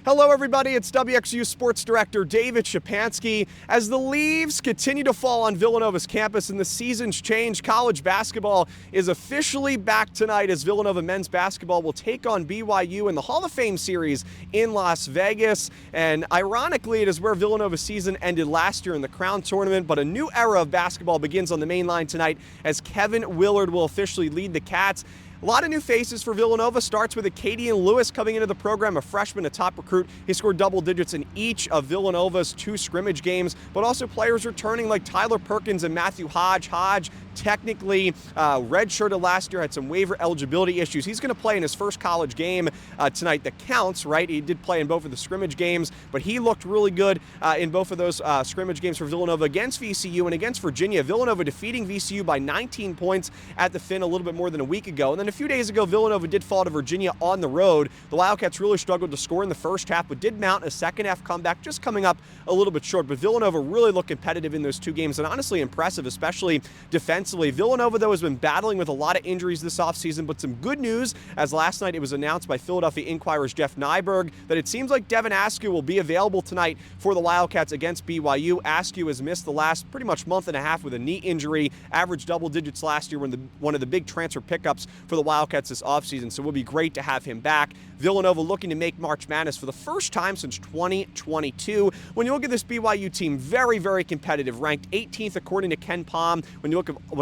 Hello everybody, it's WXVU Sports Director David Szczepanski. As the leaves continue to fall on Villanova's campus and the season's change, college basketball is officially back tonight as Villanova men's basketball will take on BYU in the Hall of Fame series in Las Vegas. And ironically, it is where Villanova's season ended last year in the Crown Tournament, but a new era of basketball begins on the main line tonight as Kevin Willard will officially lead the Cats. A lot of new faces for Villanova. Starts with Acadian Lewis coming into the program, a freshman, a top recruit. He scored double digits in each of Villanova's 2 scrimmage games, but also players returning like Tyler Perkins and Matthew Hodge. Hodge technically redshirted last year, had some waiver eligibility issues. He's going to play in his first college game tonight that counts, right? He did play in both of the scrimmage games, but he looked really good in both of those scrimmage games for Villanova against VCU and against Virginia. Villanova defeating VCU by 19 points at the Finn a little bit more than a week ago. And then a few days ago, Villanova did fall to Virginia on the road. The Wildcats really struggled to score in the first half, but did mount a second half comeback, just coming up a little bit short. But Villanova really looked competitive in those 2 games and honestly impressive, especially defensively. Villanova, though, has been battling with a lot of injuries this offseason, but some good news as last night it was announced by Philadelphia Inquirer's Jeff Nyberg that it seems like Devin Askew will be available tonight for the Wildcats against BYU. Askew has missed the last pretty much month and a half with a knee injury, averaged double digits last year when one of the big transfer pickups for the Wildcats this offseason, so it will be great to have him back. Villanova looking to make March Madness for the first time since 2022. When you look at this BYU team, very, very competitive, ranked 18th according to Ken Palm. When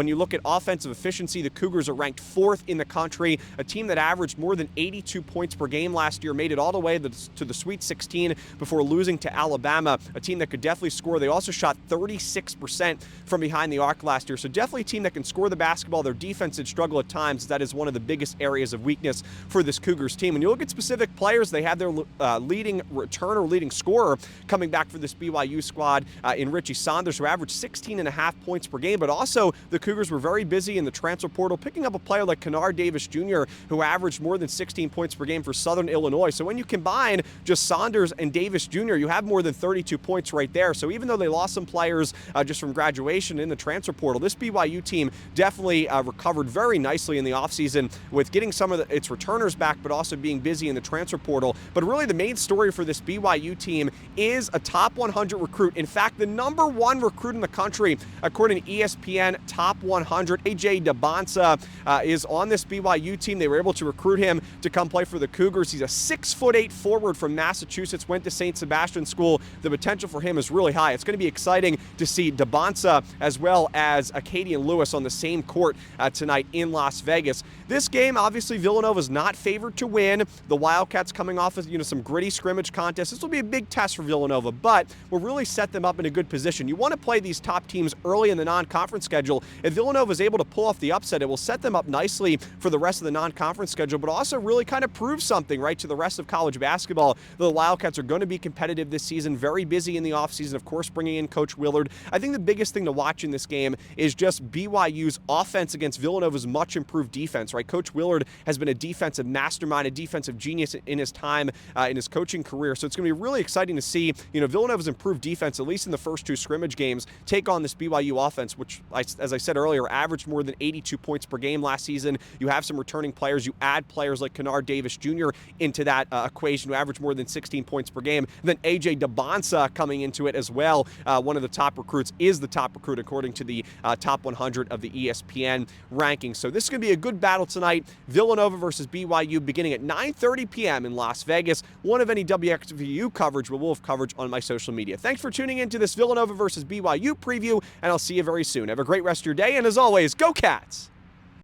you look at offensive efficiency, the Cougars are ranked 4th in the country, a team that averaged more than 82 points per game last year, made it all the way to the Sweet 16 before losing to Alabama, a team that could definitely score. They also shot 36% from behind the arc last year, so definitely a team that can score the basketball. Their defense did struggle at times. That is one of the biggest areas of weakness for this Cougars team. When you look at specific players, they have their leading returner, leading scorer coming back for this BYU squad in Richie Saunders, who averaged 16.5 points per game, but also the Cougars were very busy in the transfer portal, picking up a player like Kennard Davis Jr., who averaged more than 16 points per game for Southern Illinois. So when you combine just Saunders and Davis Jr., you have more than 32 points right there. So even though they lost some players just from graduation in the transfer portal, this BYU team definitely recovered very nicely in the offseason with getting some of its returners back, but also being busy in the transfer portal. But really the main story for this BYU team is a top 100 recruit. In fact, the #1 recruit in the country, according to ESPN Top 100, AJ DeBonsa is on this BYU team. They were able to recruit him to come play for the Cougars. He's a 6'8" forward from Massachusetts, went to St. Sebastian School. The potential for him is really high. It's going to be exciting to see DeBonsa as well as Acadian Lewis on the same court tonight in Las Vegas. This game, obviously, Villanova's not favored to win. The Wildcats coming off of some gritty scrimmage contests. This will be a big test for Villanova, but will really set them up in a good position. You want to play these top teams early in the non-conference schedule. If Villanova is able to pull off the upset, it will set them up nicely for the rest of the non-conference schedule, but also really kind of prove something, right, to the rest of college basketball. The Wildcats are going to be competitive this season, very busy in the offseason, of course, bringing in Coach Willard. I think the biggest thing to watch in this game is just BYU's offense against Villanova's much improved defense, right? Coach Willard has been a defensive mastermind, a defensive genius in his time in his coaching career, so it's going to be really exciting to see, Villanova's improved defense, at least in the first 2 scrimmage games, take on this BYU offense, which, as I said earlier, averaged more than 82 points per game last season. You have some returning players. You add players like Kennard Davis Jr. into that equation, who averaged more than 16 points per game. And then AJ DeBonsa coming into it as well. One of the top recruits, is the top recruit according to the top 100 of the ESPN rankings. So this is going to be a good battle tonight. Villanova versus BYU beginning at 9:30 p.m. in Las Vegas. One of any WXVU coverage, we'll have coverage on my social media. Thanks for tuning into this Villanova versus BYU preview, and I'll see you very soon. Have a great rest of your day, and as always, go Cats!